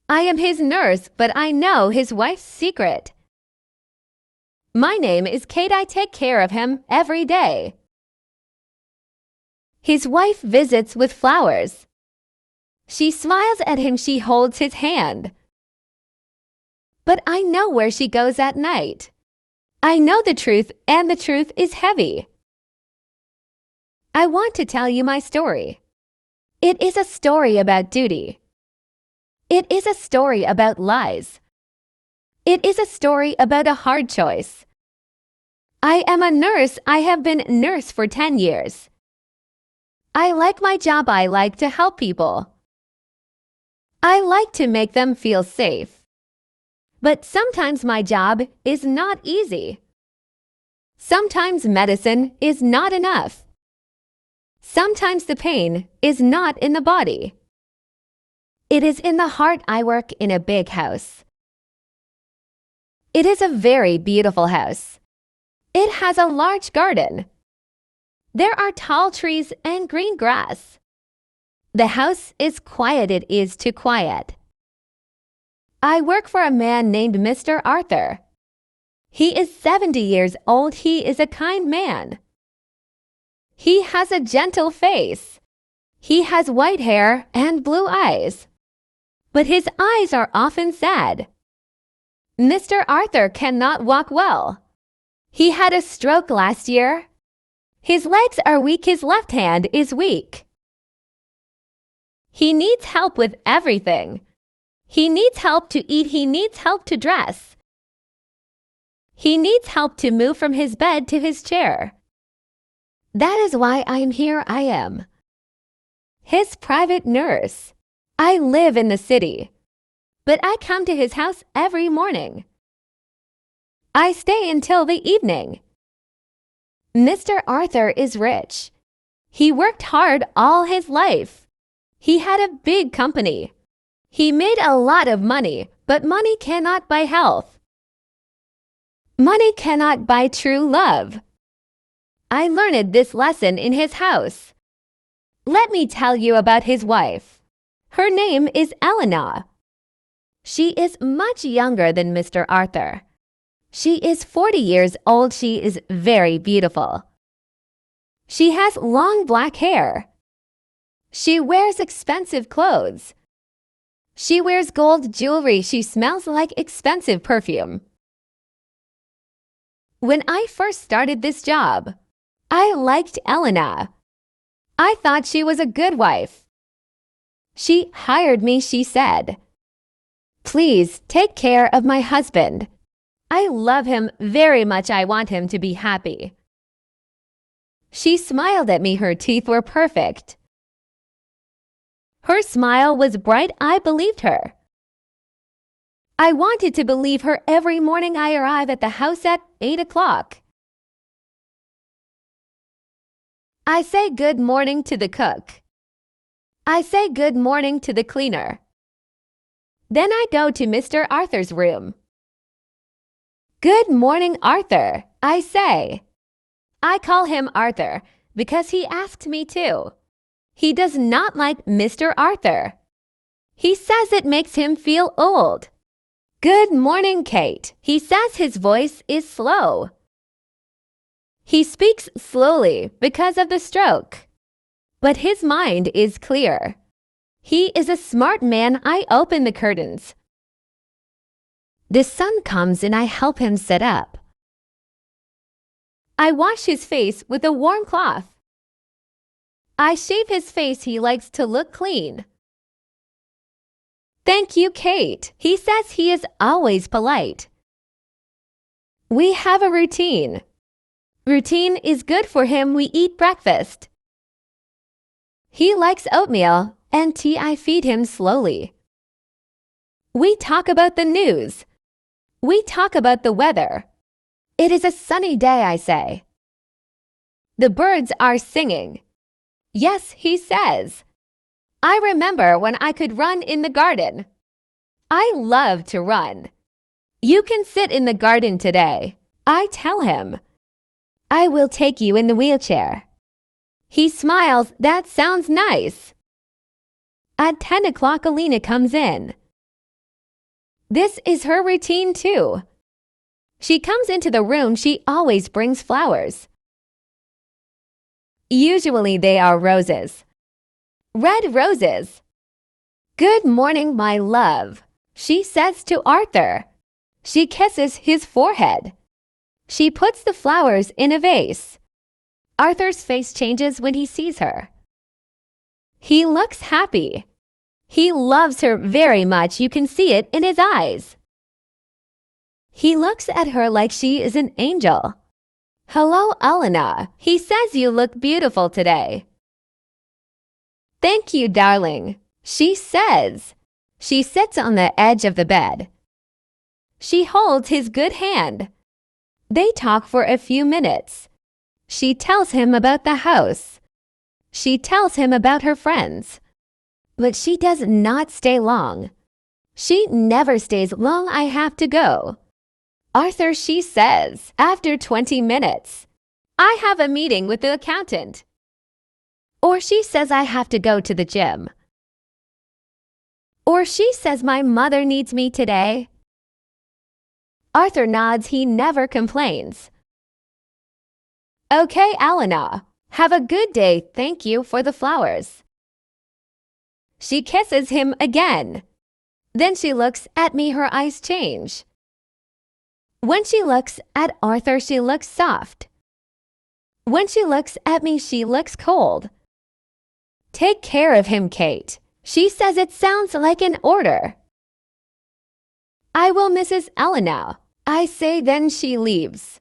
I am his nurse, but I know his wife's secret. My name is Kate. I take care of him every day. His wife visits with flowers. She smiles at him. She holds his hand. But I know where she goes at night. I know the truth, and the truth is heavy. I want to tell you my story. It is a story about duty. It is a story about lies. It is a story about a hard choice. I am a nurse. I have been a nurse for 10 years. I like my job. I like to help people. I like to make them feel safe. But sometimes my job is not easy. Sometimes medicine is not enough. Sometimes the pain is not in the body. It is in the heart. I work in a big house. It is a very beautiful house. It has a large garden. There are tall trees and green grass. The house is quiet. It is too quiet. I work for a man named Mr. Arthur. He is 70 years old. He is a kind man. He has a gentle face. He has white hair and blue eyes. But his eyes are often sad. Mr. Arthur cannot walk well. He had a stroke last year. His legs are weak. His left hand is weak. He needs help with everything. He needs help to eat. He needs help to dress. He needs help to move from his bed to his chair. That is why I am here. I am his private nurse. I live in the city, but I come to his house every morning. I stay until the evening. Mr. Arthur is rich. He worked hard all his life. He had a big company. He made a lot of money, but money cannot buy health. Money cannot buy true love. I learned this lesson in his house. Let me tell you about his wife. Her name is Elena. She is much younger than Mr. Arthur. She is 40 years old. She is very beautiful. She has long black hair. She wears expensive clothes. She wears gold jewelry. She smells like expensive perfume. When I first started this job, I liked Elena. I thought she was a good wife. She hired me. She said, "Please take care of my husband. I love him very much. I want him to be happy." She smiled at me. Her teeth were perfect. Her smile was bright. I believed her. I wanted to believe her. Every morning I arrive at the house at 8 o'clock. I say good morning to the cook. I say good morning to the cleaner. Then I go to Mr. Arthur's room. "Good morning, Arthur," I say. I call him Arthur because he asked me to. He does not like Mr. Arthur. He says it makes him feel old. "Good morning, Kate," he says. His voice is slow. He speaks slowly because of the stroke, but his mind is clear. He is a smart man. I open the curtains. The sun comes and I help him sit up. I wash his face with a warm cloth. I shave his face. He likes to look clean. "Thank you, Kate," he says. He is always polite. We have a routine. Routine is good for him. We eat breakfast. He likes oatmeal and tea. I feed him slowly. We talk about the news. We talk about the weather. It is a sunny day, I say. The birds are singing. Yes, he says. I remember when I could run in the garden. I love to run. You can sit in the garden today. I tell him. I will take you in the wheelchair. He smiles. That sounds nice. At 10 o'clock, Alina comes in. This is her routine too. She comes into the room, she always brings flowers. Usually they are roses. Red roses. Good morning, my love, she says to Arthur. She kisses his forehead. She puts the flowers in a vase. Arthur's face changes when he sees her. He looks happy. He loves her very much, you can see it in his eyes. He looks at her like she is an angel. Hello, Elena. He says you look beautiful today. Thank you, darling, she says. She sits on the edge of the bed. She holds his good hand. They talk for a few minutes. She tells him about the house. She tells him about her friends. But she does not stay long. She never stays long. I have to go. Arthur, she says, after 20 minutes, I have a meeting with the accountant. Or she says I have to go to the gym. Or she says my mother needs me today. Arthur nods, he never complains. Okay, Elena, have a good day, thank you for the flowers. She kisses him again. Then she looks at me, her eyes change. When she looks at Arthur, she looks soft. When she looks at me, she looks cold. Take care of him, Kate. She says it sounds like an order. I will, Mrs. Elena, I say, then she leaves.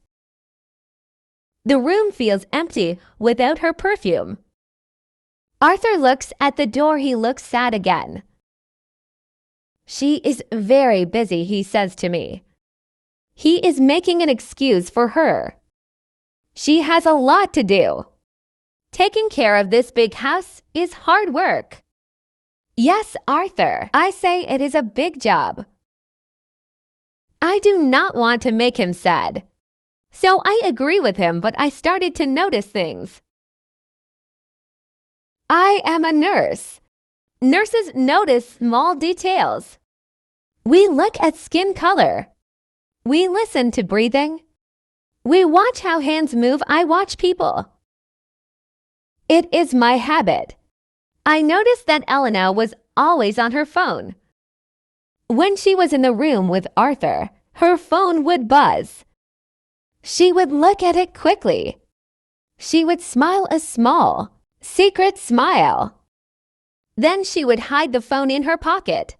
The room feels empty without her perfume. Arthur looks at the door, he looks sad again. She is very busy, he says to me. He is making an excuse for her. She has a lot to do. Taking care of this big house is hard work. Yes, Arthur, I say it is a big job. I do not want to make him sad. So I agree with him, but I started to notice things. I am a nurse. Nurses notice small details. We look at skin color. We listen to breathing. We watch how hands move. I watch people. It is my habit. I noticed that Elena was always on her phone. When she was in the room with Arthur, her phone would buzz. She would look at it quickly. She would smile a small, secret smile. Then she would hide the phone in her pocket.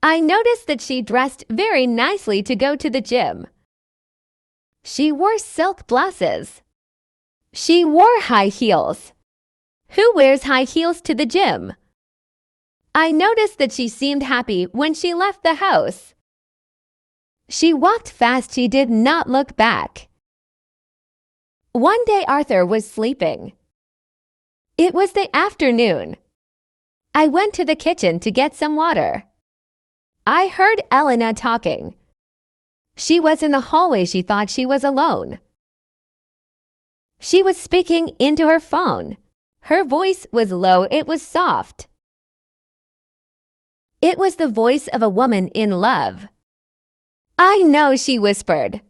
I noticed that she dressed very nicely to go to the gym. She wore silk blouses. She wore high heels. Who wears high heels to the gym? I noticed that she seemed happy when she left the house. She walked fast, she did not look back. One day Arthur was sleeping. It was the afternoon. I went to the kitchen to get some water. I heard Elena talking. She was in the hallway, she thought she was alone. She was speaking into her phone. Her voice was low, it was soft. It was the voice of a woman in love. I know, she whispered.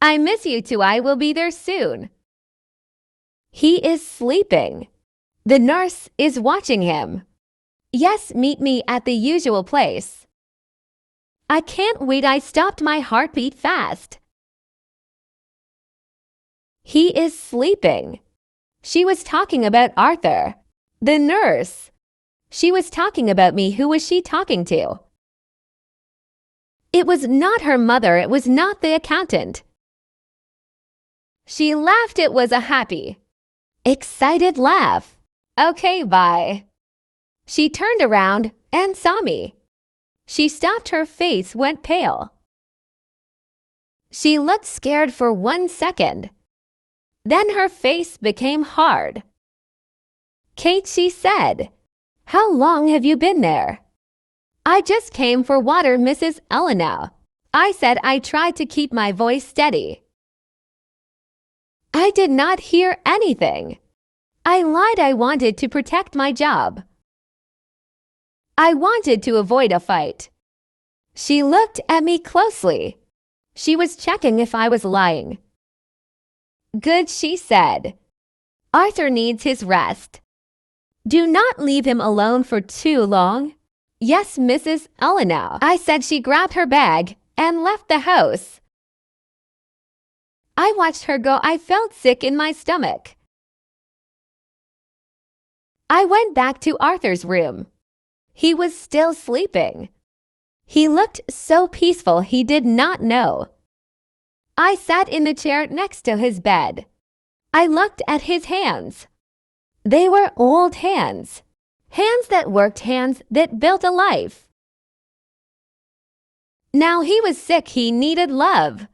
I miss you too, I will be there soon. He is sleeping. The nurse is watching him. Yes, meet me at the usual place. I can't wait, I stopped my heartbeat fast. He is sleeping. She was talking about Arthur. The nurse. She was talking about me. Who was she talking to? It was not her mother. It was not the accountant. She laughed. It was a happy, excited laugh. Okay, bye. She turned around and saw me. She stopped, her face went pale. She looked scared for 1 second. Then her face became hard. Kate, she said, how long have you been there? I just came for water, Mrs. Elena. I said. I tried to keep my voice steady. I did not hear anything. I lied. I wanted to protect my job. I wanted to avoid a fight. She looked at me closely. She was checking if I was lying. Good, she said. Arthur needs his rest. Do not leave him alone for too long. Yes, Mrs. Elena, I said. She grabbed her bag and left the house. I watched her go. I felt sick in my stomach. I went back to Arthur's room. He was still sleeping. He looked so peaceful he did not know. I sat in the chair next to his bed. I looked at his hands. They were old hands. Hands that worked, hands that built a life. Now he was sick. He needed love.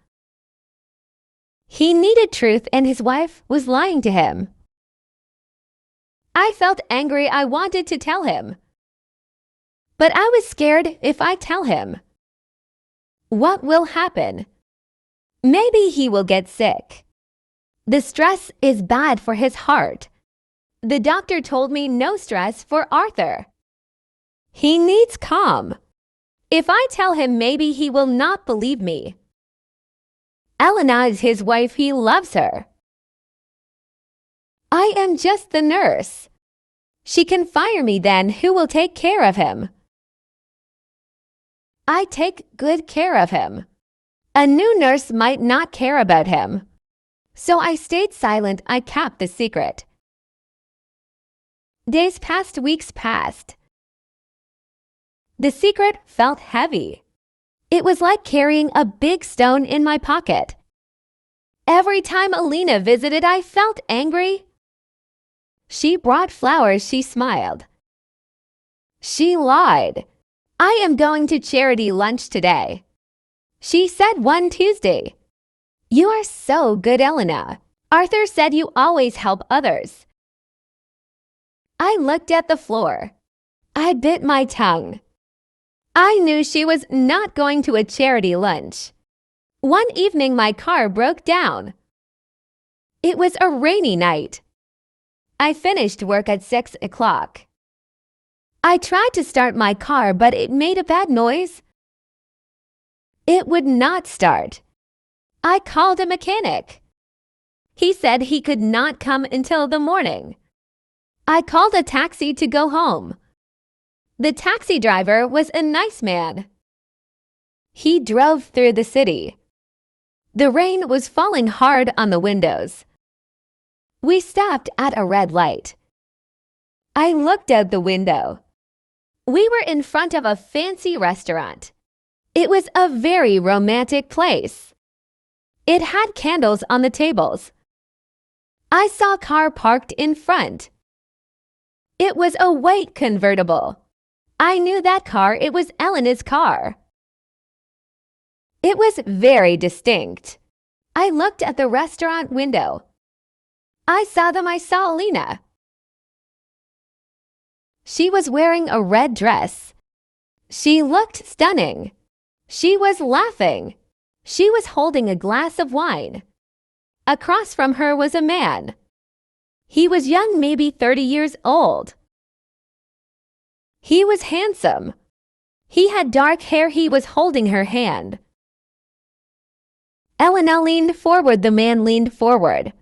He needed truth, and his wife was lying to him. I felt angry. I wanted to tell him. But I was scared. If I tell him, what will happen? Maybe he will get sick. The stress is bad for his heart. The doctor told me no stress for Arthur. He needs calm. If I tell him, maybe he will not believe me. Elena is his wife. He loves her. I am just the nurse. She can fire me then. Who will take care of him? I take good care of him. A new nurse might not care about him. So I stayed silent. I kept the secret. Days passed, weeks passed. The secret felt heavy. It was like carrying a big stone in my pocket. Every time Alina visited, I felt angry. She brought flowers. She smiled. She lied. I am going to charity lunch today. She said one Tuesday. You are so good, Elena. Arthur said you always help others. I looked at the floor. I bit my tongue. I knew she was not going to a charity lunch. One evening, my car broke down. It was a rainy night. I finished work at 6 o'clock. I tried to start my car, but it made a bad noise. It would not start. I called a mechanic. He said he could not come until the morning. I called a taxi to go home. The taxi driver was a nice man. He drove through the city. The rain was falling hard on the windows. We stopped at a red light. I looked out the window. We were in front of a fancy restaurant. It was a very romantic place. It had candles on the tables. I saw a car parked in front. It was a white convertible. I knew that car. It was Elena's car. It was very distinct. I looked at the restaurant window. I saw them. I saw Alina. She was wearing a red dress. She looked stunning. She was laughing. She was holding a glass of wine. Across from her was a man. He was young, maybe 30 years old. He was handsome. He had dark hair. He was holding her hand. Elena leaned forward. The man leaned forward.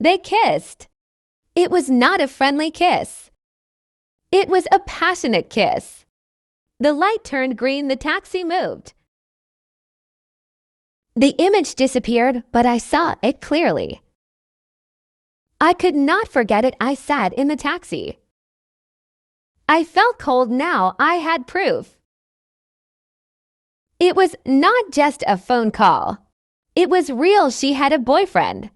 They kissed. It was not a friendly kiss. It was a passionate kiss. The light turned green. The taxi moved. The image disappeared, but I saw it clearly. I could not forget it. I sat in the taxi. I felt cold now. I had proof. It was not just a phone call. It was real. She had a boyfriend.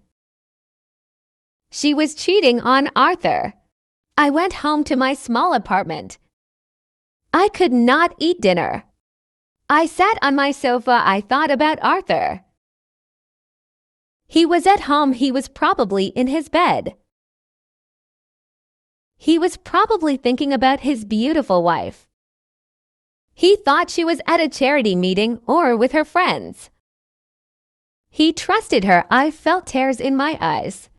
She was cheating on Arthur. I went home to my small apartment. I could not eat dinner. I sat on my sofa. I thought about Arthur. He was at home. He was probably in his bed. He was probably thinking about his beautiful wife. He thought she was at a charity meeting or with her friends. He trusted her. I felt tears in my eyes.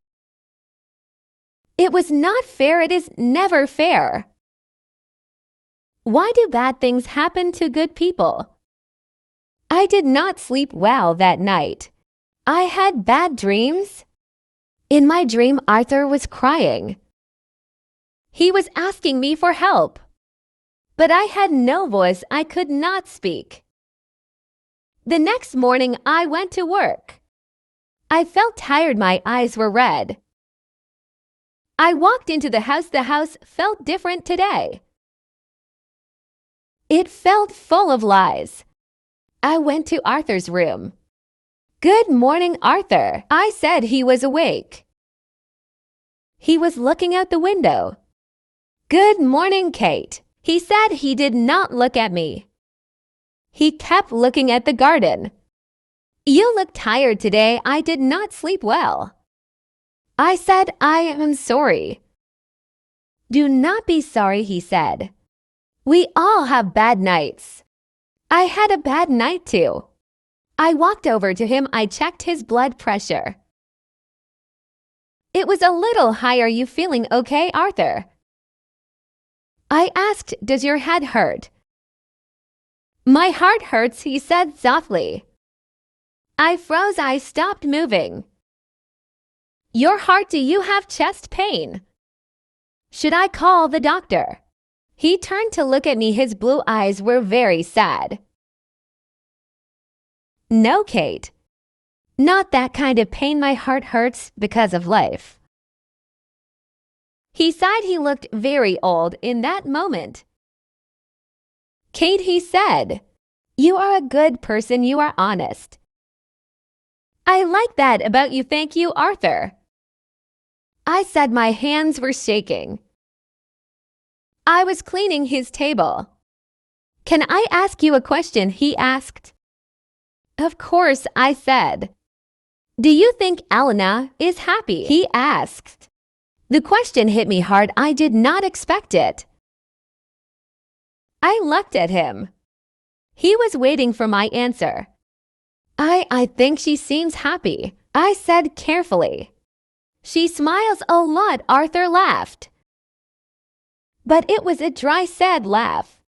It was not fair. It is never fair. Why do bad things happen to good people? I did not sleep well that night. I had bad dreams. In my dream, Arthur was crying. He was asking me for help. But I had no voice, I could not speak. The next morning, I went to work. I felt tired, my eyes were red. I walked into the house felt different today. It felt full of lies. I went to Arthur's room. Good morning, Arthur. I said he was awake. He was looking out the window. Good morning, Kate. He said he did not look at me. He kept looking at the garden. You look tired today. I did not sleep well. I said, I am sorry. Do not be sorry, he said. We all have bad nights. I had a bad night too. I walked over to him. I checked his blood pressure. It was a little high. Are you feeling okay, Arthur? I asked, does your head hurt? My heart hurts, he said softly. I froze. I stopped moving. Your heart, do you have chest pain? Should I call the doctor? He turned to look at me. His blue eyes were very sad. No, Kate. Not that kind of pain. My heart hurts because of life. He sighed. He looked very old in that moment. Kate, he said, you are a good person. You are honest. I like that about you. Thank you, Arthur. I said. My hands were shaking. I was cleaning his table. Can I ask you a question? He asked. Of course, I said. Do you think Elena is happy? He asked. The question hit me hard. I did not expect it. I looked at him. He was waiting for my answer. I think she seems happy, I said carefully. She smiles a lot, Arthur laughed. But it was a dry, sad laugh.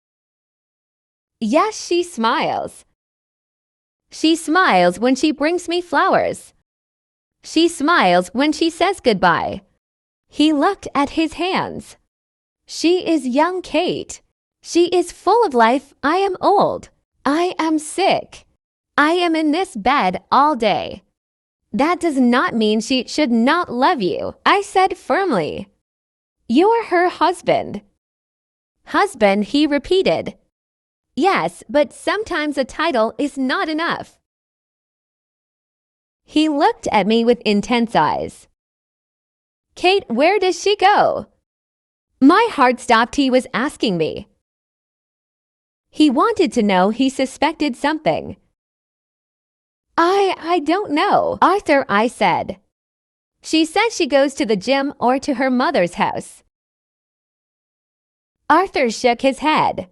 Yes, she smiles. She smiles when she brings me flowers. She smiles when she says goodbye. He looked at his hands. She is young, Kate. She is full of life. I am old. I am sick. I am in this bed all day. That does not mean she should not love you, I said firmly. You are her husband. Husband, he repeated. Yes, but sometimes a title is not enough. He looked at me with intense eyes. Kate, where does she go? My heart stopped. He was asking me. He wanted to know. He suspected something. I don't know, Arthur, I said. She said she goes to the gym or to her mother's house. Arthur shook his head.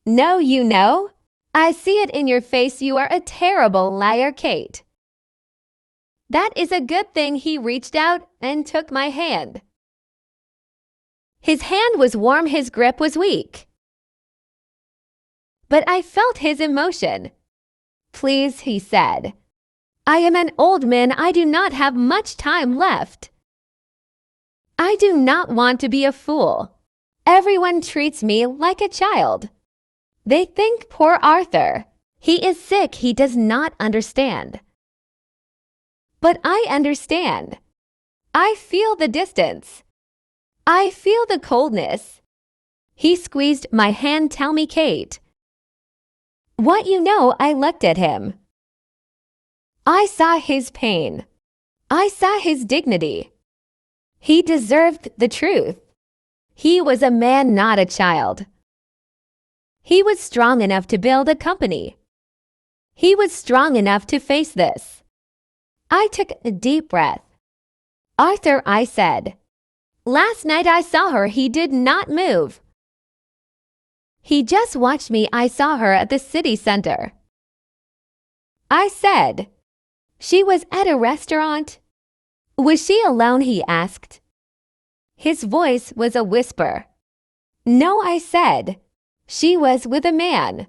No, you know. I see it in your face. You are a terrible liar, Kate. That is a good thing. He reached out and took my hand. His hand was warm. His grip was weak. But I felt his emotion. Please, he said. I am an old man. I do not have much time left. I do not want to be a fool. Everyone treats me like a child. They think poor Arthur. He is sick. He does not understand. But I understand. I feel the distance. I feel the coldness. He squeezed my hand. Tell me, Kate. What you know. I looked at him. I saw his pain. I saw his dignity. He deserved the truth. He was a man, not a child. He was strong enough to build a company. He was strong enough to face this. I took a deep breath. Arthur, I said. Last night I saw her. He did not move. He just watched me. I saw her at the city center. I said. She was at a restaurant. Was she alone? He asked. His voice was a whisper. No, I said. She was with a man.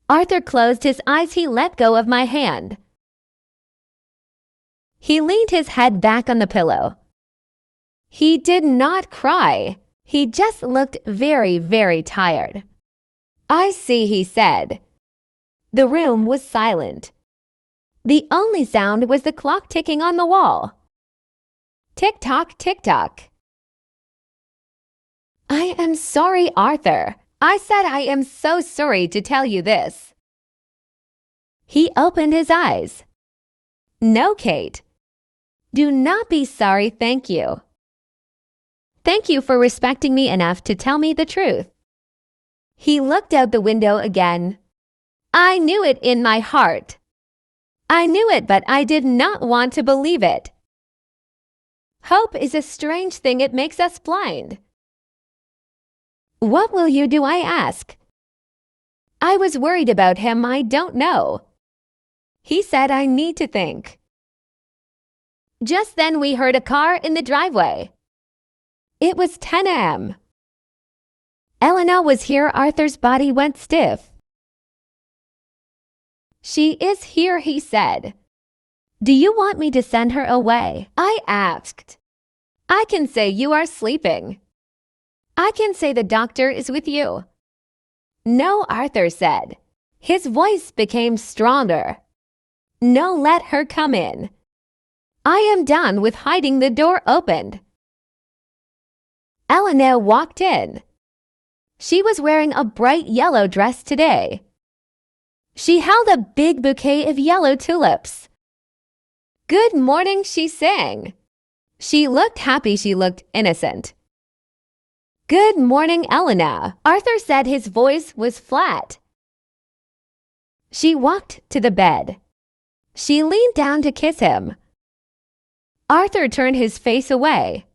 Arthur closed his eyes. He let go of my hand. He leaned his head back on the pillow. He did not cry. He just looked very, very tired. I see, he said. The room was silent. The only sound was the clock ticking on the wall. Tick-tock, tick-tock. I am sorry, Arthur. I said I am so sorry to tell you this. He opened his eyes. No, Kate. Do not be sorry, thank you. Thank you for respecting me enough to tell me the truth. He looked out the window again. I knew it in my heart. I knew it, but I did not want to believe it. Hope is a strange thing. It makes us blind. What will you do? I asked. I was worried about him. I don't know. He said I need to think. Just then we heard a car in the driveway. It was 10 a.m. Elena was here. Arthur's body went stiff. She is here, he said. Do you want me to send her away? I asked. I can say you are sleeping. I can say the doctor is with you. No, Arthur said. His voice became stronger. No, let her come in. I am done with hiding. The door opened. Elena walked in. She was wearing a bright yellow dress today. She held a big bouquet of yellow tulips. Good morning, she sang. She looked happy. She looked innocent. Good morning, Elena, Arthur said. His voice was flat. She walked to the bed. She leaned down to kiss him. Arthur turned his face away.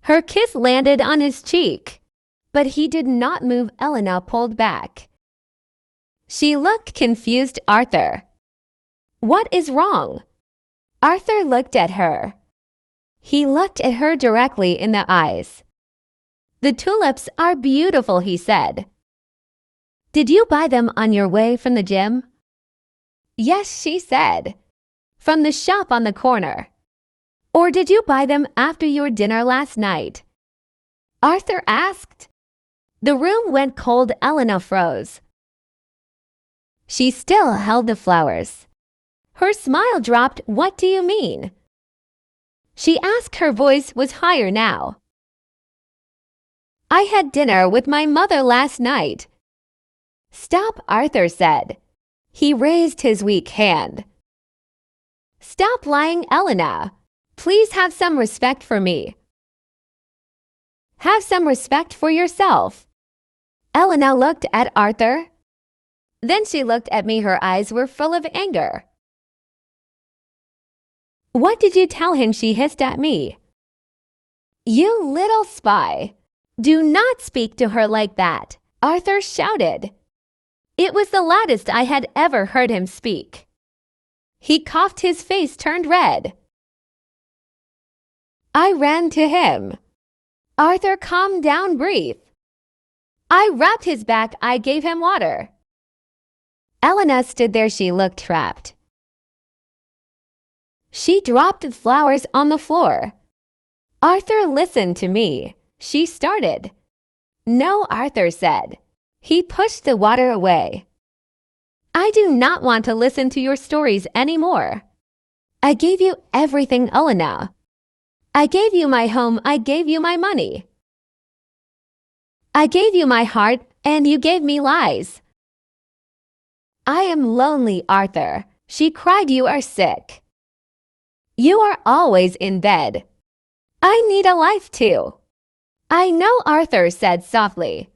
Her kiss landed on his cheek, but he did not move. Elena pulled back. She looked confused. Arthur. What is wrong? Arthur looked at her. He looked at her directly in the eyes. The tulips are beautiful, he said. Did you buy them on your way from the gym? Yes, she said. From the shop on the corner. Or did you buy them after your dinner last night? Arthur asked. The room went cold. Elena froze. She still held the flowers. Her smile dropped. What do you mean? She asked. Her voice was higher now. I had dinner with my mother last night. Stop, Arthur said. He raised his weak hand. Stop lying, Elena. Please have some respect for me. Have some respect for yourself. Elena looked at Arthur. Then she looked at me. Her eyes were full of anger. What did you tell him? She hissed at me. You little spy. Do not speak to her like that, Arthur shouted. It was the loudest I had ever heard him speak. He coughed. His face turned red. I ran to him. Arthur, calm down, breathe. I rubbed his back. I gave him water. Elena stood there. She looked trapped. She dropped the flowers on the floor. Arthur, listen to me. She started. No, Arthur said. He pushed the water away. I do not want to listen to your stories anymore. I gave you everything, Elena. I gave you my home. I gave you my money. I gave you my heart, and you gave me lies. I am lonely, Arthur. She cried. You are sick. You are always in bed. I need a life too. I know, Arthur said softly.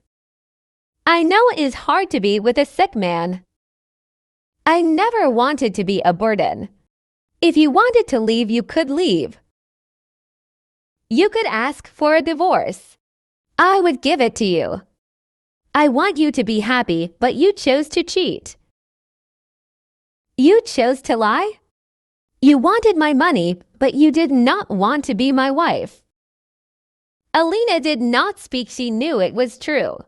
I know it is hard to be with a sick man. I never wanted to be a burden. If you wanted to leave, you could leave. You could ask for a divorce. I would give it to you. I want you to be happy, but you chose to cheat. You chose to lie? You wanted my money, but you did not want to be my wife. Elena did not speak. She knew it was true.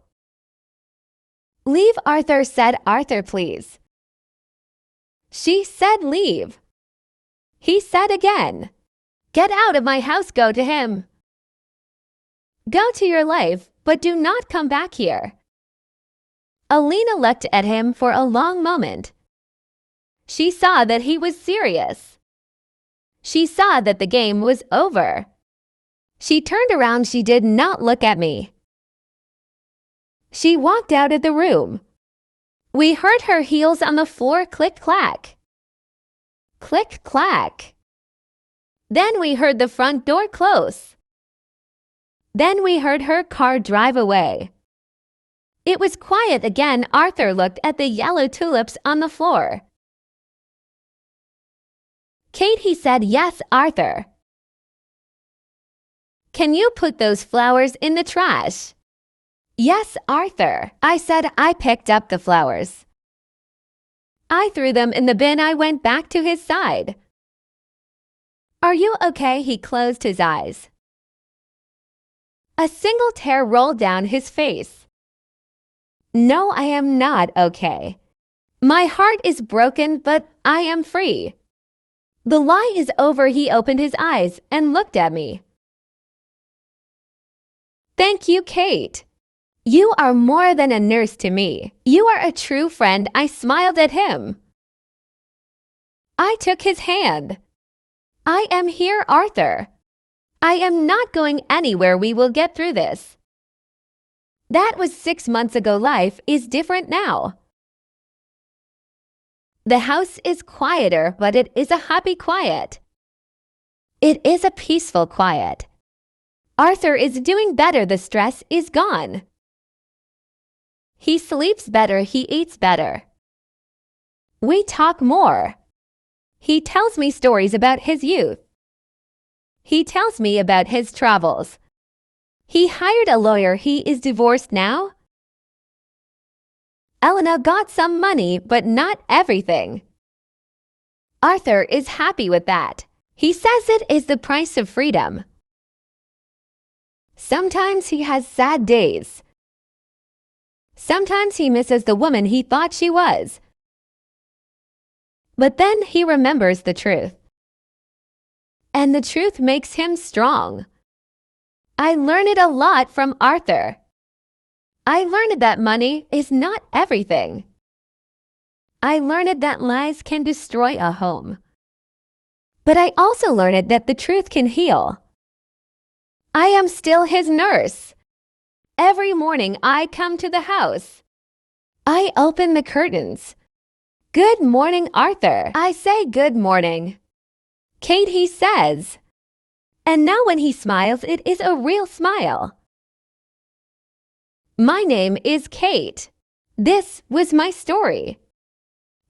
Leave, Arthur, said Arthur, please. She said leave. He said again, get out of my house, go to him. Go to your life, but do not come back here. Alina looked at him for a long moment. She saw that he was serious. She saw that the game was over. She turned around. She did not look at me. She walked out of the room. We heard her heels on the floor click-clack. Click-clack. Then we heard the front door close. Then we heard her car drive away. It was quiet again. Arthur looked at the yellow tulips on the floor. Kate, he said, yes, Arthur. Can you put those flowers in the trash? Yes, Arthur. I said. I picked up the flowers. I threw them in the bin. I went back to his side. Are you okay? He closed his eyes. A single tear rolled down his face. No, I am not okay. My heart is broken, but I am free. The lie is over. He opened his eyes and looked at me. Thank you, Kate. You are more than a nurse to me. You are a true friend. I smiled at him. I took his hand. I am here, Arthur. I am not going anywhere. We will get through this. That was 6 months ago. Life is different now. The house is quieter, but it is a happy quiet. It is a peaceful quiet. Arthur is doing better. The stress is gone. He sleeps better. He eats better. We talk more. He tells me stories about his youth. He tells me about his travels. He hired a lawyer. He is divorced now. Elena got some money, but not everything. Arthur is happy with that. He says it is the price of freedom. Sometimes he has sad days. Sometimes he misses the woman he thought she was. But then he remembers the truth. And the truth makes him strong. I learned it a lot from Arthur. I learned that money is not everything. I learned that lies can destroy a home. But I also learned that the truth can heal. I am still his nurse. Every morning I come to the house. I open the curtains. Good morning, Arthur. I say good morning. Kate, he says. And now when he smiles, it is a real smile. My name is Kate. This was my story.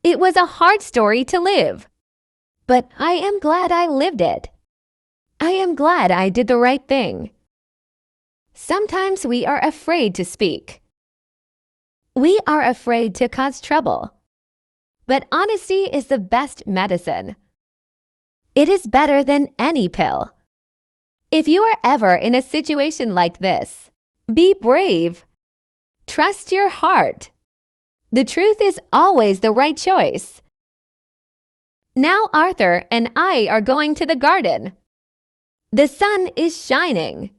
It was a hard story to live. But I am glad I lived it. I am glad I did the right thing. Sometimes we are afraid to speak. We are afraid to cause trouble. But honesty is the best medicine. It is better than any pill. If you are ever in a situation like this, be brave. Trust your heart. The truth is always the right choice. Now Arthur and I are going to the garden. The sun is shining.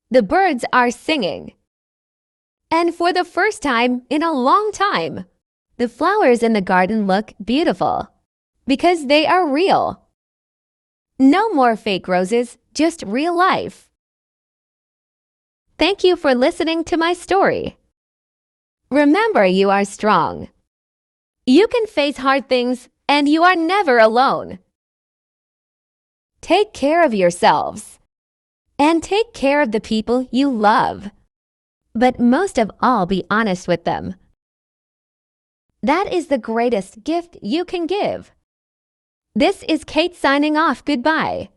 The birds are singing. And for the first time in a long time, the flowers in the garden look beautiful because they are real. No more fake roses, just real life. Thank you for listening to my story. Remember, you are strong. You can face hard things, and you are never alone. Take care of yourselves, and take care of the people you love. But most of all, be honest with them. That is the greatest gift you can give. This is Kate signing off. Goodbye.